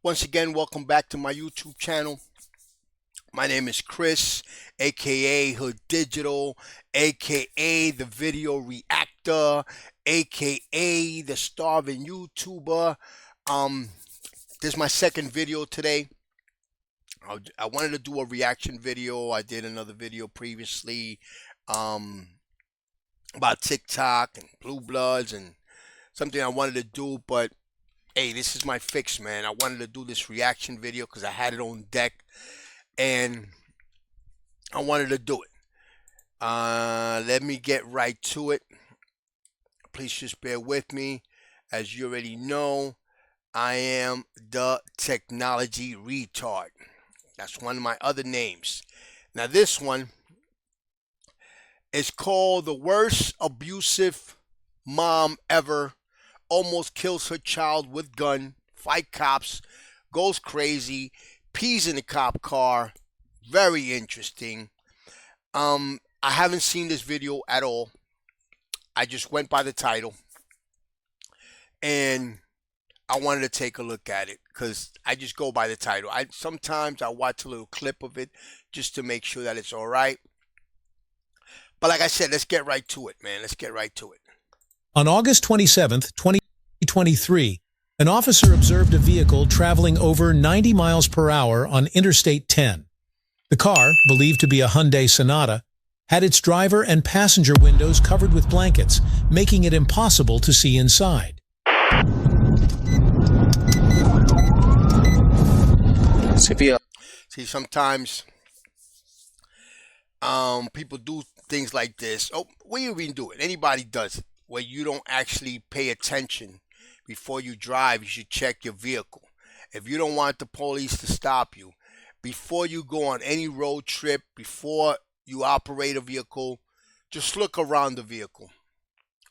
Once again, welcome back to my YouTube channel. My name is Chris, aka Hood Digital, aka the Video Reactor, aka the Starving YouTuber. This is my second video today. I wanted to do a reaction video. I did another video previously about TikTok and Blue Bloods and something I wanted to do, but hey, this is my fix, man. I wanted to do this reaction video because I had it on deck and I wanted to do it. Let me get right to it. Please just bear with me. As you already know, I am the Technology Retard. That's one of my other names. Now this one is called The Worst Abusive Mom Ever. Almost kills her child with gun, fight cops, goes crazy, pees in the cop car. Very interesting. I haven't seen this video at all. I just went by the title and I wanted to take a look at it because I just go by the title. Sometimes I watch a little clip of it just to make sure that it's all right. But like I said, let's get right to it, man. Let's get right to it. On August 27th, 2023, an officer observed a vehicle traveling over 90 miles per hour on Interstate 10. The car, believed to be a Hyundai Sonata, had its driver and passenger windows covered with blankets, making it impossible to see inside. See, sometimes people do things like this. Oh, we even do it. Anybody does it. Where you don't actually pay attention before you drive. You should check your vehicle. If you don't want the police to stop you, before you go on any road trip, before you operate a vehicle, just look around the vehicle.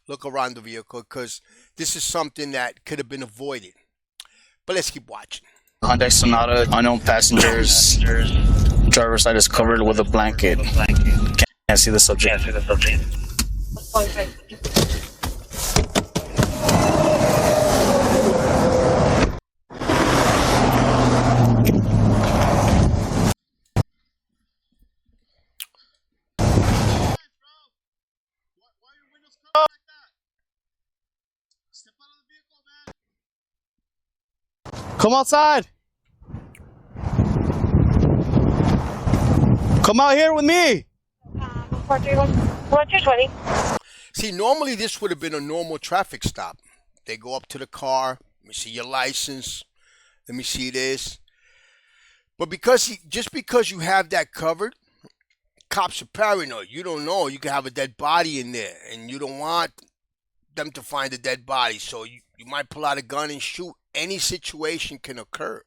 Look around the vehicle because this is something that could have been avoided. But let's keep watching. Hyundai Sonata, unknown passengers, driver's side is covered with a blanket. Can't see the subject. Come outside. Come out here with me. 420. See, normally this would have been a normal traffic stop. They go up to the car. Let me see your license. Let me see this. But just because you have that covered, cops are paranoid. You don't know. You can have a dead body in there, and you don't want them to find a dead body. So you might pull out a gun and shoot. Any situation can occur.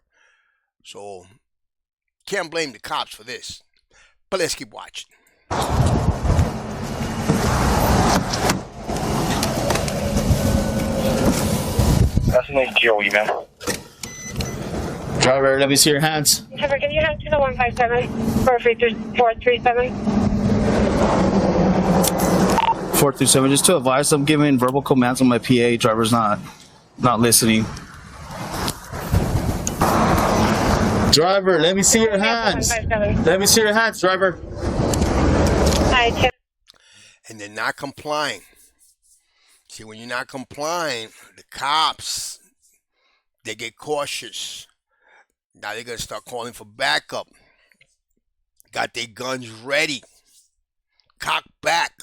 So can't blame the cops for this. But let's keep watching. That's a nice Joey, man. Driver, let me see your hands. Driver, can you hand to the 157 437? 437, just to advise, I'm giving verbal commands on my PA. Driver's not listening. Driver, let me see your hands. Let me see your hands, driver. And they're not complying. See, when you're not complying, the cops, they get cautious. Now they're going to start calling for backup. Got their guns ready. Cocked back.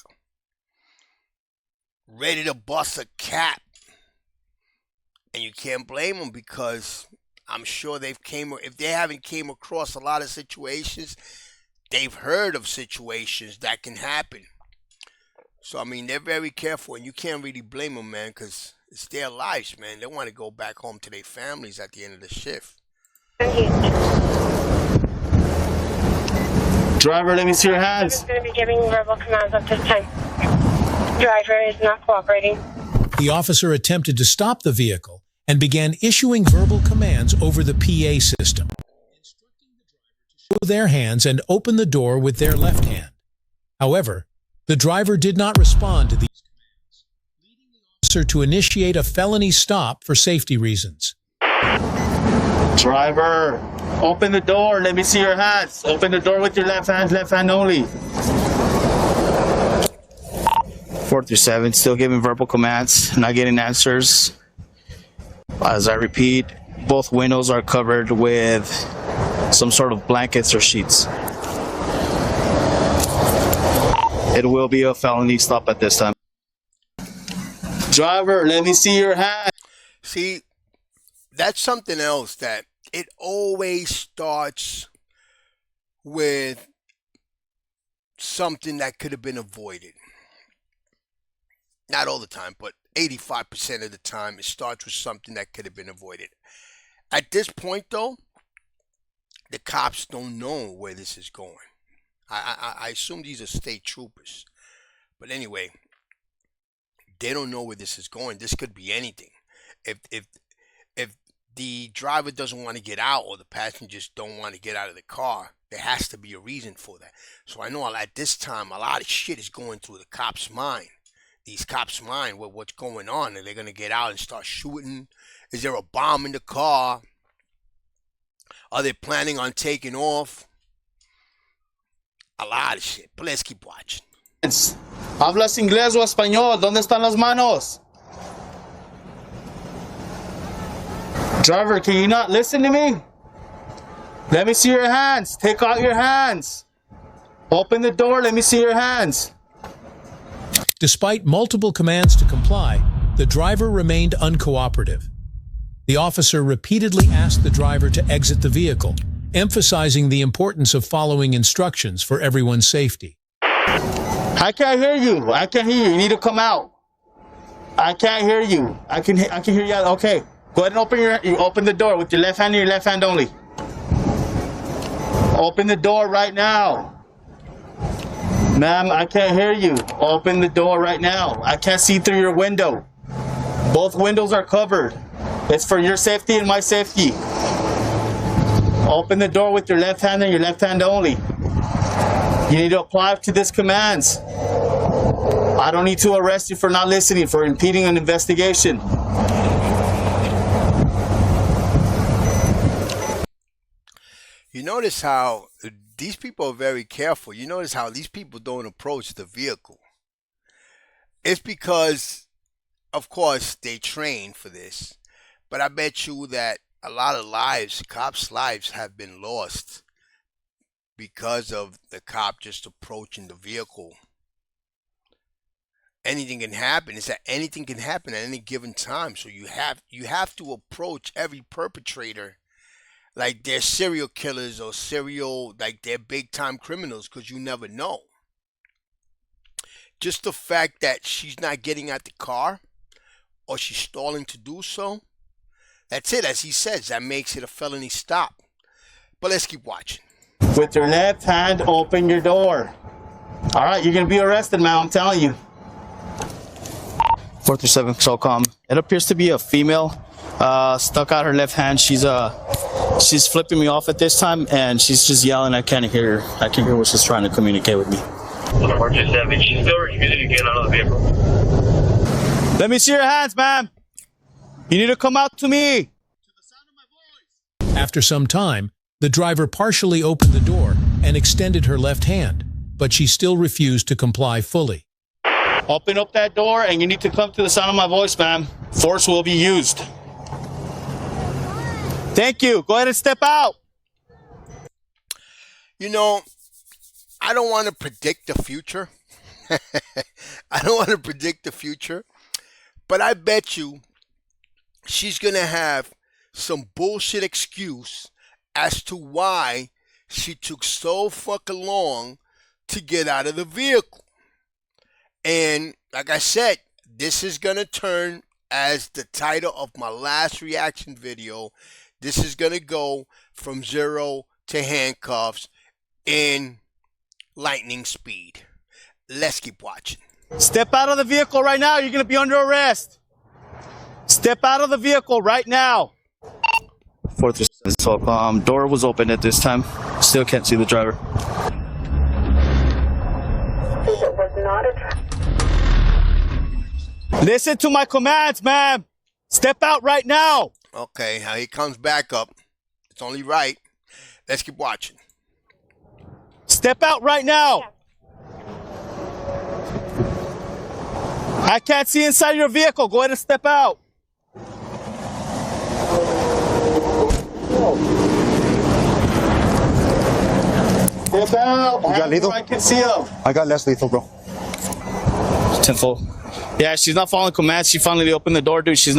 Ready to bust a cap. And you can't blame them because I'm sure if they haven't came across a lot of situations, they've heard of situations that can happen. So, I mean, they're very careful, and you can't really blame them, man, because it's their lives, man. They want to go back home to their families at the end of the shift. Driver, let me see your hands. I'm going to be giving verbal commands at this time. Driver is not cooperating. The officer attempted to stop the vehicle and began issuing verbal commands over the PA system, instructing the driver to show their hands and open the door with their left hand. However, the driver did not respond to these commands, leading the officer to initiate a felony stop for safety reasons. Driver, open the door. Let me see your hands. Open the door with your left hand only. 437, still giving verbal commands, not getting answers. As I repeat, both windows are covered with some sort of blankets or sheets. It will be a felony stop at this time. Driver, let me see your hand. See, that's something else that it always starts with something that could have been avoided. Not all the time, but 85% of the time it starts with something that could have been avoided. At this point, though, the cops don't know where this is going. I assume these are state troopers. But anyway, they don't know where this is going. This could be anything. If the driver doesn't want to get out or the passengers don't want to get out of the car, there has to be a reason for that. So I know at this time, a lot of shit is going through the cops' mind. These cops' mind with what's going on. Are they going to get out and start shooting? Is there a bomb in the car? Are they planning on taking off? A lot of shit. But let's keep watching. ¿Hablas inglés o español? ¿Dónde están las manos? Driver, can you not listen to me? Let me see your hands. Take out your hands. Open the door. Let me see your hands. Despite multiple commands to comply, the driver remained uncooperative. The officer repeatedly asked the driver to exit the vehicle, emphasizing the importance of following instructions for everyone's safety. I can't hear you. I can't hear you. You need to come out. I can't hear you. I can hear you. Okay. Go ahead and open the door with your left hand and your left hand only. Open the door right now. Ma'am, I can't hear you. Open the door right now. I can't see through your window. Both windows are covered. It's for your safety and my safety. Open the door with your left hand and your left hand only. You need to apply to these commands. I don't need to arrest you for not listening, for impeding an investigation. You notice how these people are very careful. You notice how these people don't approach the vehicle. It's because, of course, they train for this. But I bet you that a lot of lives, cops' lives, have been lost because of the cop just approaching the vehicle. Anything can happen. It's that anything can happen at any given time. So you have to approach every perpetrator like they're serial killers or like they're big time criminals, because you never know. Just the fact that she's not getting out the car or she's stalling to do so, that's it. As he says, that makes it a felony stop. But let's keep watching. With your left hand, open your door. All right, you're going to be arrested, man. I'm telling you. 437 SOCOM. It appears to be a female. Stuck out her left hand. She's flipping me off at this time, and she's just yelling. I can't hear her. I can hear what she's trying to communicate with me. 427, she's still refusing to get out of the vehicle. Let me see your hands, ma'am. You need to come out to me. After some time, the driver partially opened the door and extended her left hand, but she still refused to comply fully. Open up that door, and you need to come to the sound of my voice, ma'am. Force will be used. Thank you. Go ahead and step out. You know, I don't want to predict the future. I don't want to predict the future. But I bet you she's going to have some bullshit excuse as to why she took so fucking long to get out of the vehicle. And like I said, this is going to turn as the title of my last reaction video. This is going to go from 0 to handcuffs in lightning speed. Let's keep watching. Step out of the vehicle right now. You're going to be under arrest. Step out of the vehicle right now. 437 SOCOM. Door was open at this time. Still can't see the driver. It was not a... Listen to my commands, ma'am. Step out right now. Okay, now he comes back up. It's only right. Let's keep watching. Step out right now. I can't see inside your vehicle. Go ahead and step out. Step out. You got lethal? I can see him. I got less lethal, bro. Tenfold. Yeah, she's not following commands. She finally opened the door, dude. She's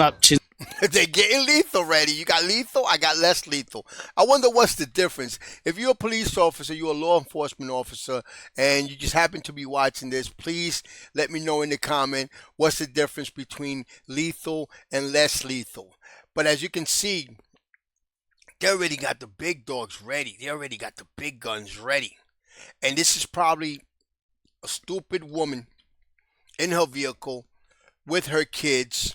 They're getting lethal ready. You got lethal, I got less lethal. I wonder what's the difference. If you're a police officer, you're a law enforcement officer, and you just happen to be watching this, please let me know in the comment what's the difference between lethal and less lethal. But as you can see, they already got the big dogs ready. They already got the big guns ready. And this is probably a stupid woman in her vehicle with her kids.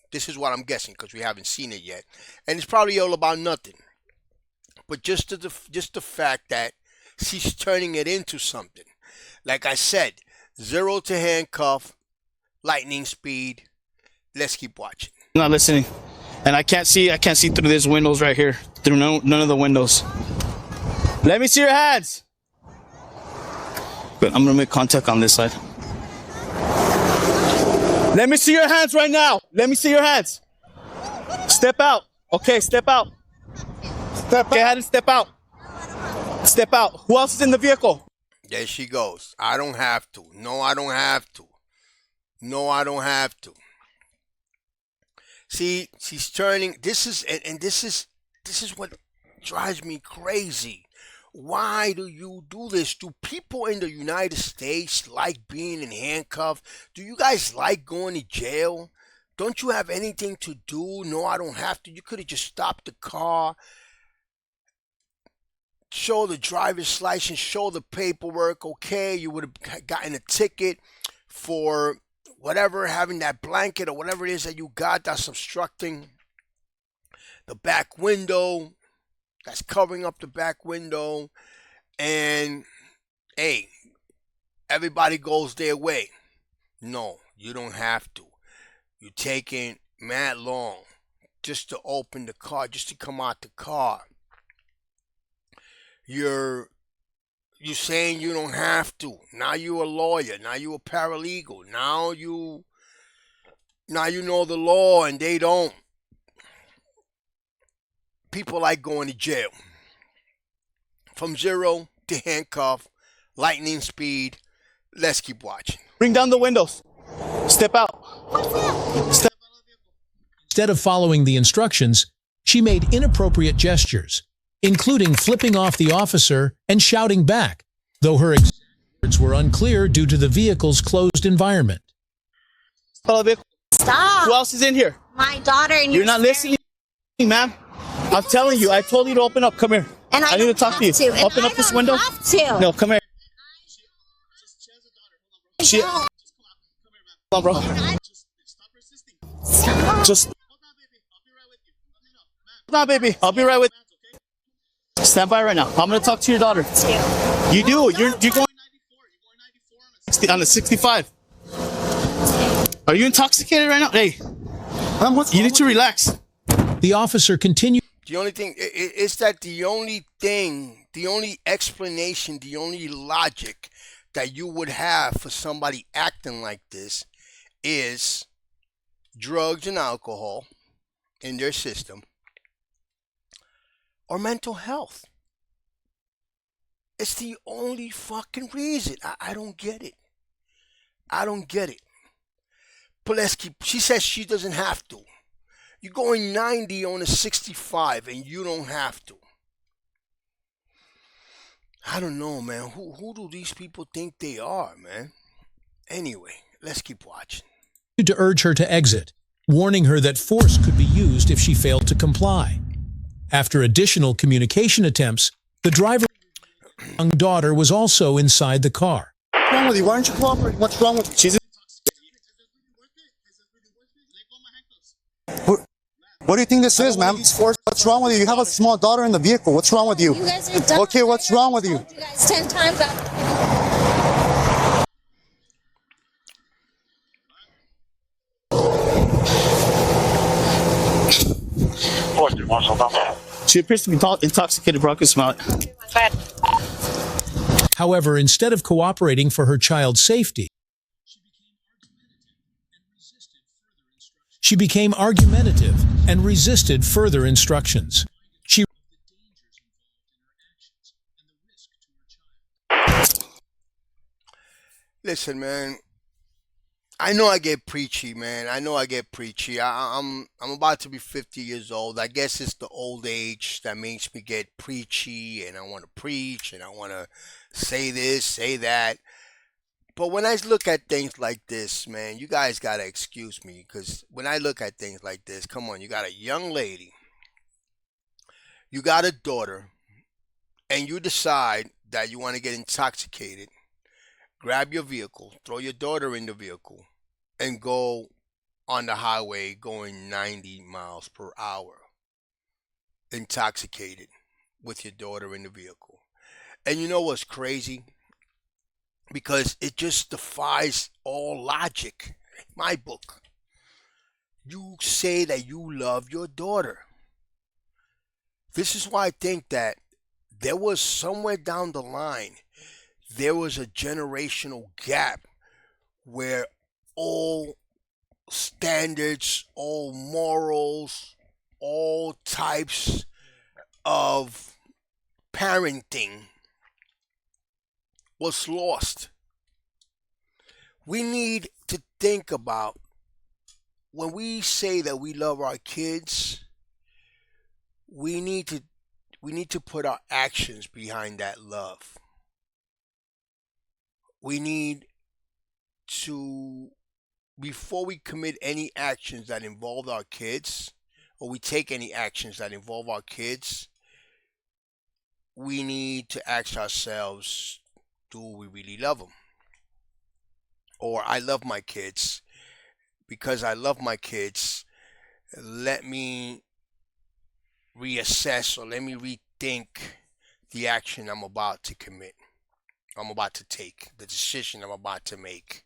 This is what I'm guessing because we haven't seen it yet. And it's probably all about nothing. But just the fact that she's turning it into something. Like I said, 0 to handcuff, lightning speed. Let's keep watching. not listening. And I can't see through these windows right here. Through none of the windows. Let me see your hands. But I'm gonna make contact on this side. Let me see your hands right now. Let me see your hands. Step out. Okay, step out. Go ahead and step out. Step out. Who else is in the vehicle? There she goes. I don't have to. No, I don't have to. No, I don't have to. See, she's turning. This is what drives me crazy. Why do you do this? Do people in the United States like being in handcuffs? Do you guys like going to jail? Don't you have anything to do? No, I don't have to. You could have just stopped the car, show the driver's license, show the paperwork. Okay, you would have gotten a ticket for whatever, having that blanket or whatever it is that you got that's obstructing the back window, that's covering up the back window. And hey, everybody goes their way. No, you don't have to. You're taking mad long just to open the car, just to come out the car. You're saying you don't have to. Now you're a lawyer. Now you're a paralegal. Now you know the law and they don't. People like going to jail. From 0 to handcuff, lightning speed. Let's keep watching. Bring down the windows. Step out. Step out. Instead of following the instructions, she made inappropriate gestures, including flipping off the officer and shouting back, though her exact words were unclear due to the vehicle's closed environment. Stop. Who else is in here? My daughter and You're not listening, ma'am. I'm telling you, I told you to open up. Come here. And I need to talk to you. and Open up this window. Have to. No, come here. She, No. come on, bro. Stop. Just. No, baby. I'll be right with you. Stand by right now. I'm gonna talk to your daughter. You do. You're going 94 on the 65. Are you intoxicated right now? Hey, you need to relax. The officer continued. The only thing is that the only explanation, the only logic that you would have for somebody acting like this is drugs and alcohol in their system or mental health. It's the only fucking reason. I don't get it. I don't get it. But let's keep. She says she doesn't have to. You're going 90 on a 65 and you don't have to. I don't know, man. Who do these people think they are, man? Anyway, let's keep watching. To urge her to exit, warning her that force could be used if she failed to comply. After additional communication attempts, the driver's young daughter was also inside the car. What's wrong with you? Why aren't you cooperating? What's wrong with you? She's. What do you think this is, ma'am? What's wrong with you? You have a small daughter in the vehicle. What's wrong with you? You guys are dumb. Okay, what's wrong with you? I told you guys 10 times. Marshal, She appears to be intoxicated, bro. I can smell it. Go ahead. However, instead of cooperating for her child's safety, she became argumentative and resisted further instructions. She Listen, man. I know I get preachy, man. I know I get preachy. I'm about to be 50 years old. I guess it's the old age that makes me get preachy, and I want to preach, and I want to say this, say that. But when I look at things like this, man, you guys gotta excuse me, because when I look at things like this, come on, you got a young lady, you got a daughter, and you decide that you want to get intoxicated. Grab your vehicle, throw your daughter in the vehicle, and go on the highway going 90 miles per hour, intoxicated with your daughter in the vehicle. And you know what's crazy? Because it just defies all logic. My book. You say that you love your daughter. This is why I think that there was somewhere down the line, there was a generational gap where all standards, all morals, all types of parenting was lost. We need to think about, when we say that we love our kids, we need to put our actions behind that love. We need to, before we commit any actions that involve our kids, or we take any actions that involve our kids, we need to ask ourselves, do we really love them? Or, I love my kids. Because I love my kids, let me reassess, or let me rethink the action I'm about to commit. I'm about to take, the decision I'm about to make.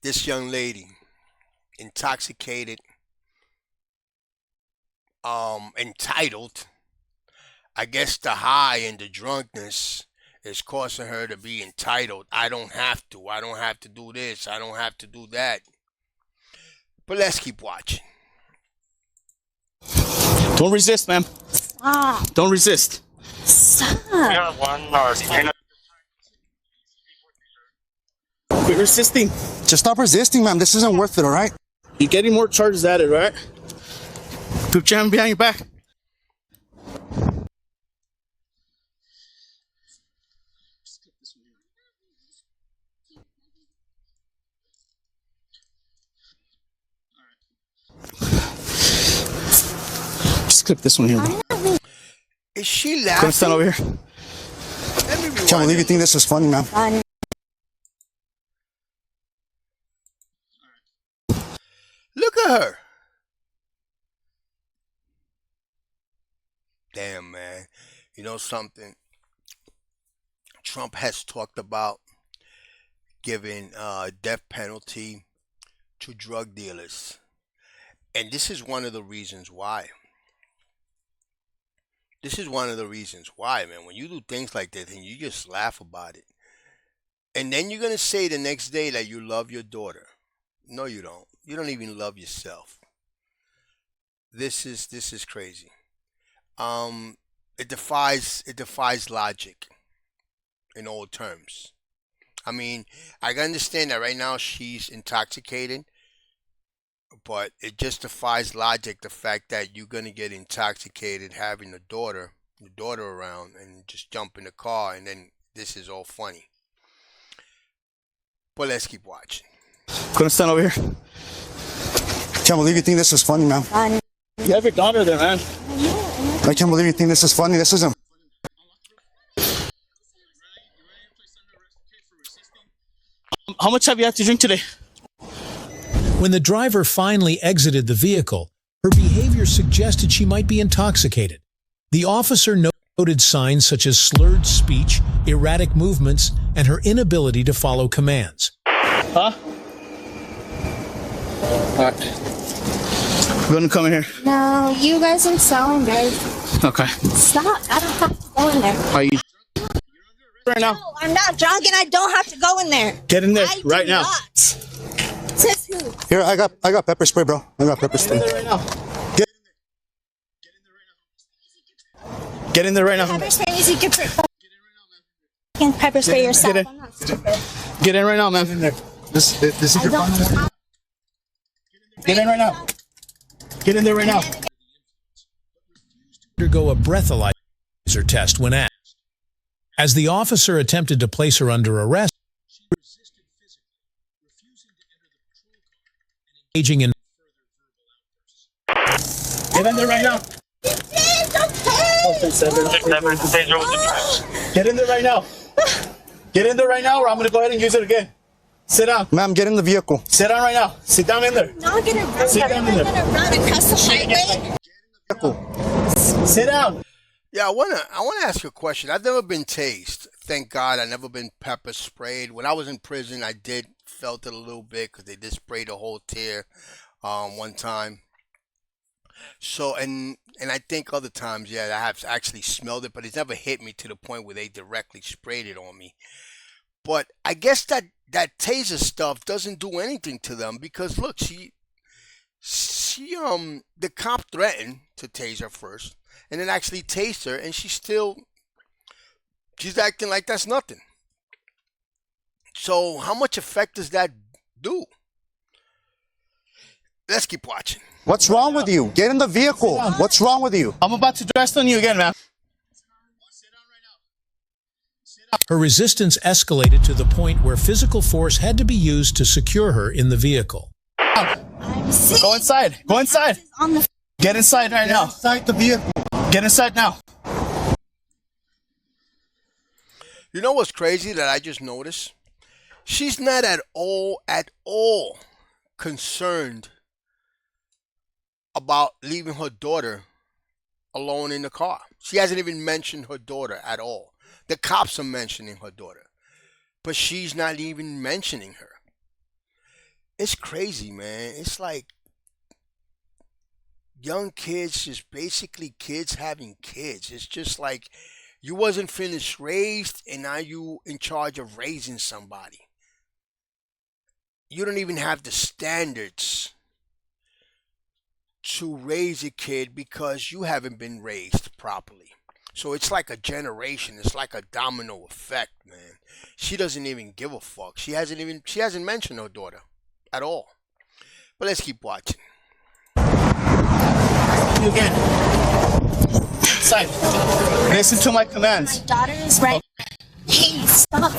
This young lady, intoxicated, entitled. I guess the high and the drunkenness is causing her to be entitled. I don't have to do this, I don't have to do that. But let's keep watching. Don't resist, ma'am. Stop. Don't resist. Stop. Quit resisting. Just stop resisting, ma'am. This isn't worth it, all right? You're getting more charges added, right? Put your hand behind your back. Just clip this one here. Is she Come laughing? stand over here. Let me Can't believe you think this is funny, ma'am. Look at her. Damn, man. You know something? Trump has talked about giving death penalty to drug dealers. And this is one of the reasons why. This is one of the reasons why, man. When you do things like this and you just laugh about it. And then you're going to say the next day that you love your daughter. No, you don't. You don't even love yourself. This is crazy. It defies logic in all terms. I mean, I can understand that right now she's intoxicated, but it just defies logic, the fact that you're gonna get intoxicated having your daughter around, and just jump in the car, and then this is all funny. But let's keep watching. Come stand over here. Can't believe you think this is funny, ma'am. You have your daughter there, man. I can't believe you think this is funny. This isn't. How much have you had to drink today? When the driver finally exited the vehicle, her behavior suggested she might be intoxicated. The officer noted signs such as slurred speech, erratic movements, and her inability to follow commands. Huh? Alright. You wanna come in here? No, you guys are so embarrassing. Okay. Stop. I don't have to go in there. Are you right now? No, I'm not drunk and I don't have to go in there. Get in there I do right now. not. Says who? Here, I got pepper spray, bro. I got pepper Get in spray. there right now. Get in there right now. Pepper spray means you can pepper spray yourself. Get in. I'm not stupid. Get in right now, man. In there. This is I your don't final one. have Get in right now. Get in there right now. Undergo a breathalyzer test when asked. As the officer attempted to place her under arrest, she resisted physically, refusing to enter the patrol car and engaging in Get in there right now. Get in there right now. Get in there right now, or I'm gonna go ahead and use it again. Sit down. Ma'am, get in the vehicle. Sit down right now. Sit down in there. not gonna run. Sit down in I'm there. gonna run across the highway. Sit down. Yeah, I wanna ask you a question. I've never been tased. Thank God, I've never been pepper sprayed. When I was in prison, I felt it a little bit because they did spray the whole tier one time. So and I think other times, yeah, I have actually smelled it, but it's never hit me to the point where they directly sprayed it on me. But I guess that taser stuff doesn't do anything to them because look, the cop threatened to tase her first, and then actually tased her, and she's acting like that's nothing. So how much effect does that do? Let's keep watching. What's wrong with you? Get in the vehicle. What's wrong with you? I'm about to dress on you again, man. her resistance escalated to the point where physical force had to be used to secure her in the vehicle. I'm sick. Go inside. Go inside. On the Get inside right now. Inside the vehicle. Get inside now. You know what's crazy that I just noticed? She's not at all concerned about leaving her daughter alone in the car. She hasn't even mentioned her daughter at all. The cops are mentioning her daughter, but she's not even mentioning her. It's crazy, man. It's like young kids, just basically kids having kids. It's just like you wasn't finished raised and now you in charge of raising somebody. You don't even have the standards to raise a kid because you haven't been raised properly. So it's like a generation. It's like a domino effect, man. She doesn't even give a fuck. She hasn't mentioned her daughter at all. But let's keep watching. You again. Inside. Listen to my commands. my daughter is right. Hey, stop.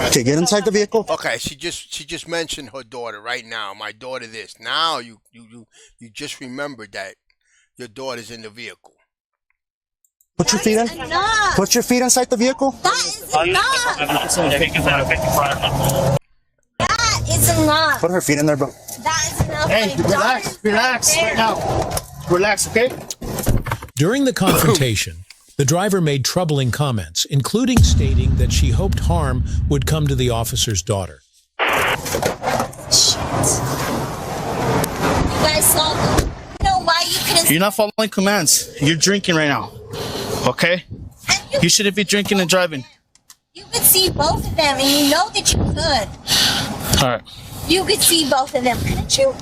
Okay, get inside the vehicle. Okay, she just mentioned her daughter right now. My daughter this. Now you just remembered that your daughter's in the vehicle. Put your feet in. Enough. Put your feet inside the vehicle. That is enough. That is enough. Put her feet in there, bro. That is enough. Hey, My daughter relax. is Relax right right there. now. Relax, okay? During the confrontation, the driver made troubling comments, including stating that she hoped harm would come to the officer's daughter. Shit. You guys saw them. You know why you couldn't You're not following commands. You're drinking right now. Okay? and You shouldn't be drinking and driving. you could see both of them and you know that you could. Alright. You could see both of them, couldn't you?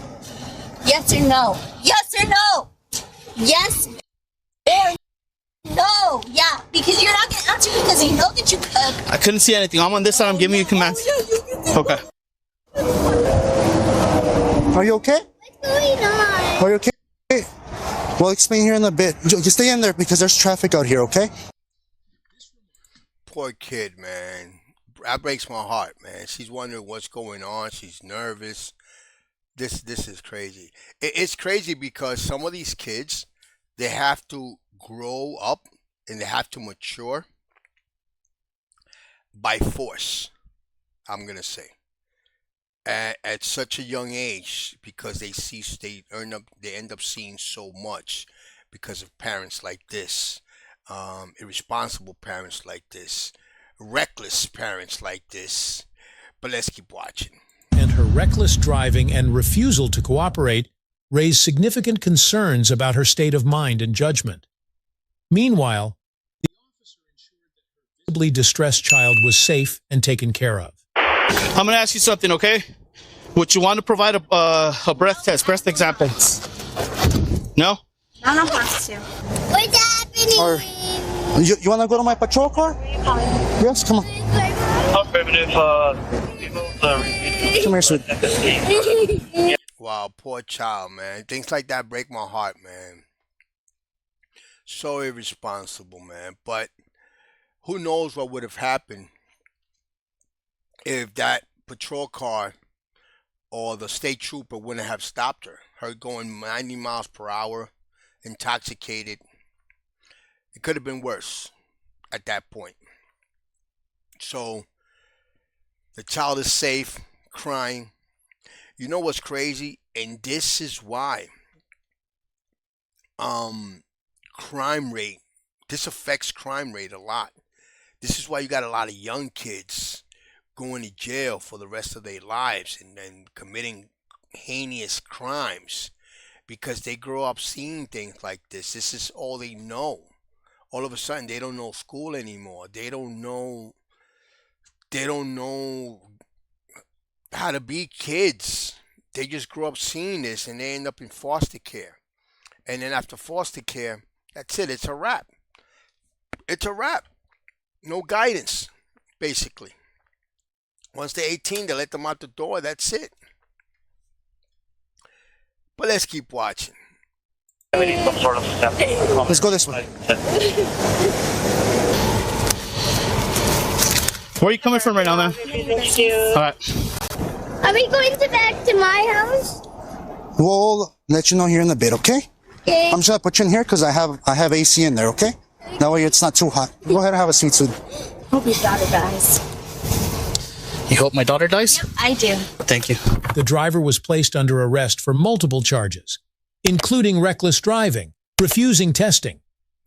Yes or no? Yes or no? Yes or no? Yeah, because you're not gonna answer because you know that you could. I couldn't see anything. I'm on this side. I'm giving you commands. Okay. Are you okay? What's going on? Are you okay? We'll explain here in a bit. Just stay in there because there's traffic out here, okay? Poor kid, man. That breaks my heart, man. She's wondering what's going on. She's nervous. This is crazy. It's crazy because some of these kids, they have to grow up and they have to mature by force, I'm gonna say. At such a young age because they end up seeing so much because of parents like this, irresponsible parents like this, reckless parents like this. But let's keep watching. And her reckless driving and refusal to cooperate raised significant concerns about her state of mind and judgment. Meanwhile, the officer ensured that her visibly distressed child was safe and taken care of. I'm gonna ask you something, okay? Would you want to provide a breath test, breath example? No? I don't have to. What's happening? Or you want to go to my patrol car? Yes, come on. Affirmative, Come here, sweet. Wow, poor child, man. Things like that break my heart, man. So irresponsible, man. But who knows what would have happened if that patrol car or the state trooper wouldn't have stopped her. Her going 90 miles per hour, intoxicated. It could have been worse at that point. So the child is safe, crying. You know what's crazy? And this is why crime rate, this affects crime rate a lot. This is why you got a lot of young kids going to jail for the rest of their lives and committing heinous crimes because they grow up seeing things like this. This is all they know. All of a sudden, they don't know school anymore. They don't know how to be kids. They just grew up seeing this and they end up in foster care. And then after foster care, that's it. It's a wrap. It's a wrap. No guidance, basically. Once they're 18, they let them out the door. That's it. But let's keep watching. Let's go this way. Where are you coming from right now, man? All right. Are we going back to my house? We'll let you know here in a bit, okay? Okay. I'm just gonna put you in here because I have AC in there, okay? That way it's not too hot. Go ahead and have a seat, sweet. Hope your daughter dies. You hope my daughter dies? I do. Thank you. The driver was placed under arrest for multiple charges, including reckless driving, refusing testing,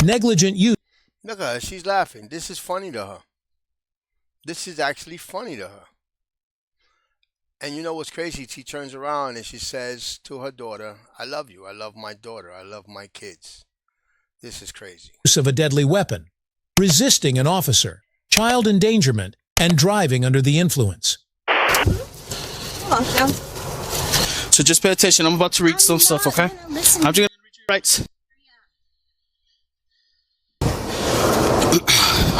negligent use. Look at her. She's laughing. This is funny to her. This is actually funny to her. And you know what's crazy? She turns around and she says to her daughter, I love you. I love my daughter. I love my kids. This is crazy. Use of a deadly weapon, resisting an officer, child endangerment, and driving under the influence. Welcome. So just pay attention. I'm about to read some stuff, okay? I'm just going to read your rights.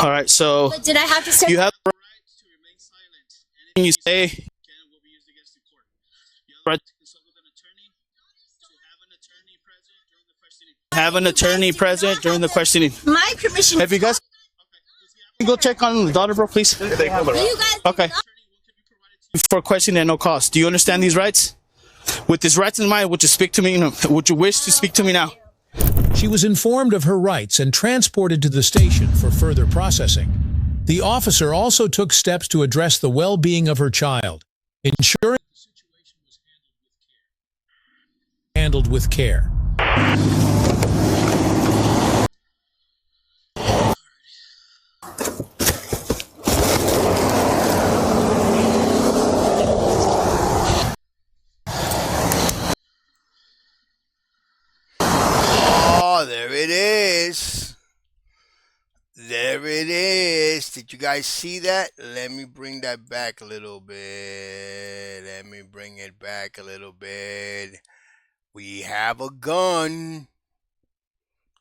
All right, so But did I have to start? you have the right to remain silent. Anything you say will be used against the court. You have the right to consult with an attorney, to have an attorney present during the questioning. My permission. Have you guys go check on the daughter, bro, please? You guys. Okay. For questioning at no cost. Do you understand these rights? With these rights in mind, would you speak to me? Would you wish to speak to me now? She was informed of her rights and transported to the station for further processing. The officer also took steps to address the well-being of her child, ensuring the situation was handled with care. Oh, there it is. There it is. Did you guys see that? Let me bring that back a little bit. Let me bring it back a little bit. We have a gun.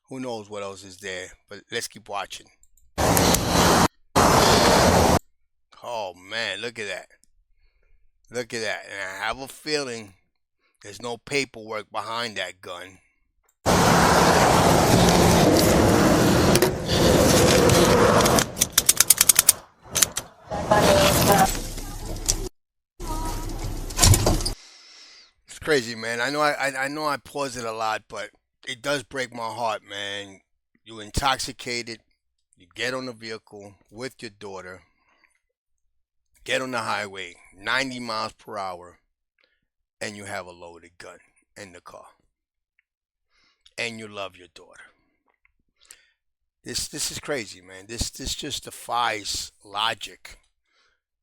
Who knows what else is there? But let's keep watching. Oh, man. Look at that. Look at that. And I have a feeling there's no paperwork behind that gun. It's crazy, man. I know I pause it a lot, but it does break my heart, man. You're intoxicated. You get on the vehicle with your daughter. Get on the highway, 90 miles per hour, and you have a loaded gun in the car. And you love your daughter. This is crazy, man. This just defies logic.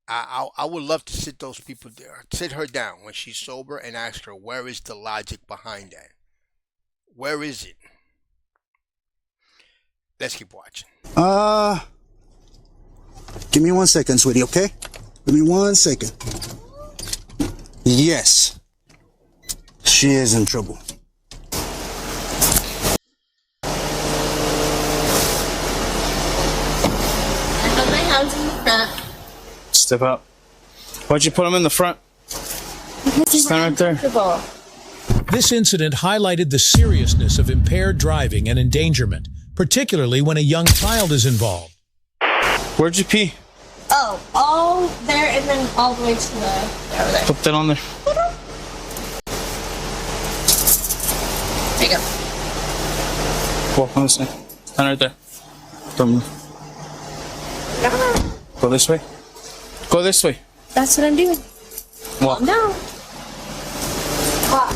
I would love to sit those people there, sit her down when she's sober and ask her, where is the logic behind that? Where is it? Let's keep watching. Give me 1 second, sweetie, okay? Give me 1 second. Yes. She is in trouble. I have my hands in the front. Step up. Why'd you put them in the front? Stand right there. Comfortable. This incident highlighted the seriousness of impaired driving and endangerment, particularly when a young child is involved. Where'd you pee? Oh, all there and then all the way to the over there. Put that on there. There you go. Walk on this way. Stand right there. Don't move. Go this way. Go this way. That's what I'm doing. Walk. Calm down. Walk.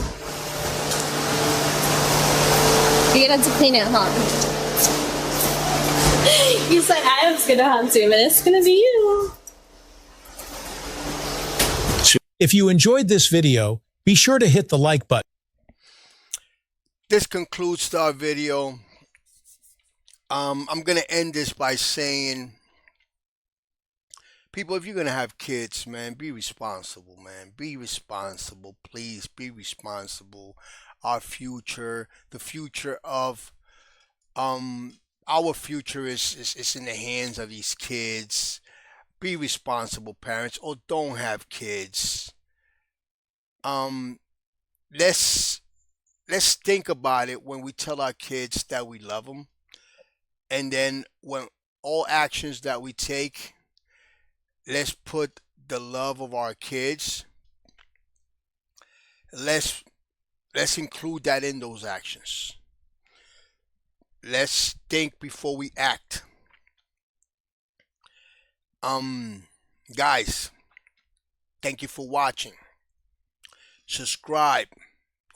You're gonna have to clean it, huh? You said I was gonna hunt him, and it's gonna be you. If you enjoyed this video, be sure to hit the like button. This concludes our video. I'm gonna end this by saying, people, if you're gonna have kids, man, be responsible, man. Be responsible, please. Be responsible. Our future, the future of our future is in the hands of these kids. Be responsible, parents, or don't have kids. Let's think about it when we tell our kids that we love them, and then when all actions that we take, let's put the love of our kids. Let's include that in those actions. Let's think before we act. Guys, thank you for watching. Subscribe,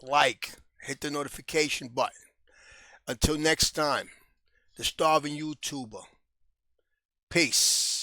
like, hit the notification button. Until next time, the Starving YouTuber. Peace.